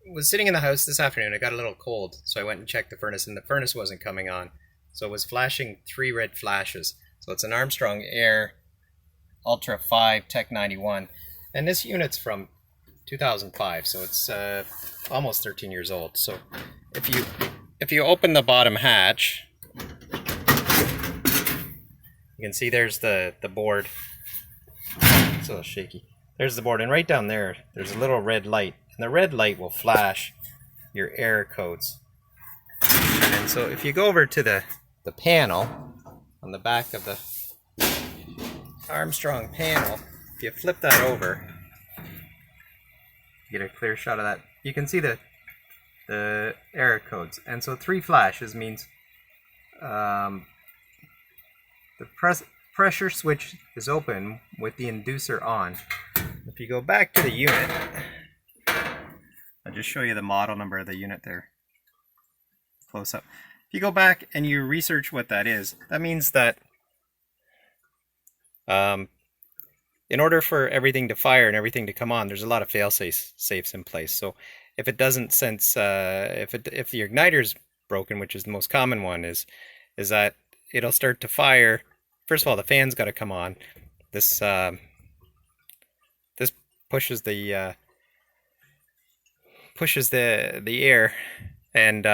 was sitting in the house this afternoon. It got a little cold, so I went and checked the furnace, and the furnace wasn't coming on. So it was flashing 3 red flashes. So it's an Armstrong Air Ultra 5 Tech 91, and this unit's from 2005, so it's almost 13 years old. So if you open the bottom hatch, you can see there's the board. It's a little shaky. There's the board, and right down there, there's a little red light, and the red light will flash your error codes. And so if you go over to the panel on the back of the Armstrong panel, if you flip that over, you get a clear shot of that, you can see the error codes. And so 3 flashes means the pressure switch is open with the inducer on. If you go back to the unit, I'll just show you the model number of the unit there, close up. If you go back and you research what that is, that means that in order for everything to fire and everything to come on, there's a lot of fail-safes in place. So if it doesn't sense, if the igniter's broken, which is the most common one, is that it'll start to fire. First of all, the fan's got to come on. This this pushes the air, and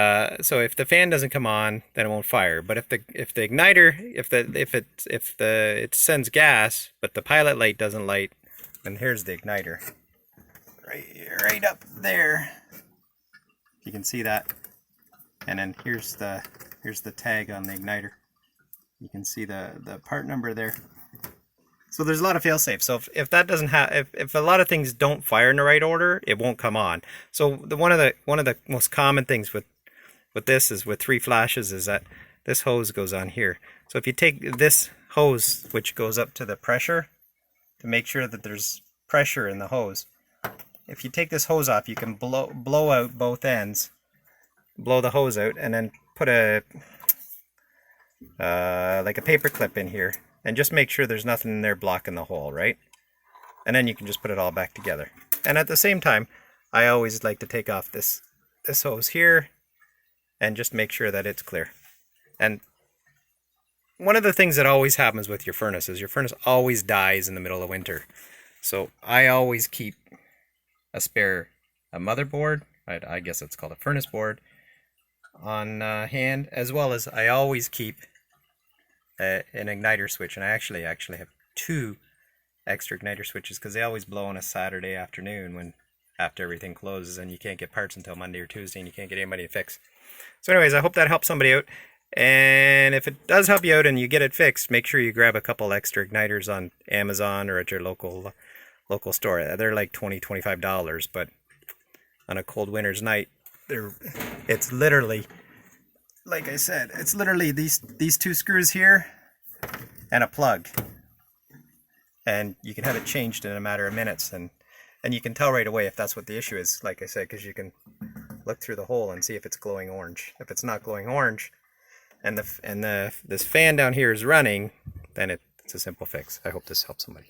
so if the fan doesn't come on, then it won't fire. But if the igniter, it sends gas, but the pilot light doesn't light, then here's the igniter, right up there. You can see that, and then here's the tag on the igniter. You can see the part number there. So there's a lot of fail-safe. So if that doesn't have, if a lot of things don't fire in the right order, it won't come on. So one of the most common things with this is with 3 flashes is that this hose goes on here. So if you take this hose, which goes up to the pressure, to make sure that there's pressure in the hose, if you take this hose off, you can blow out both ends, blow the hose out, and then put a like a paper clip in here, and just make sure there's nothing in there blocking the hole, right? And then you can just put it all back together. And at the same time, I always like to take off this hose here and just make sure that it's clear. And one of the things that always happens with your furnace is your furnace always dies in the middle of winter. So I always keep a motherboard, I guess it's called a furnace board, on hand, as well as I always keep an igniter switch, and I actually have 2 extra igniter switches because they always blow on a Saturday afternoon after everything closes and you can't get parts until Monday or Tuesday and you can't get anybody to fix. So anyways, I hope that helps somebody out, and if it does help you out and you get it fixed, make sure you grab a couple extra igniters on Amazon or at your local store. They're like $20-$25, but on a cold winter's night, it's literally, like I said, it's literally these 2 screws here and a plug, and you can have it changed in a matter of minutes, and you can tell right away if that's what the issue is, like I said, because you can look through the hole and see if it's glowing orange. If it's not glowing orange and this fan down here is running, then it's a simple fix. I hope this helps somebody.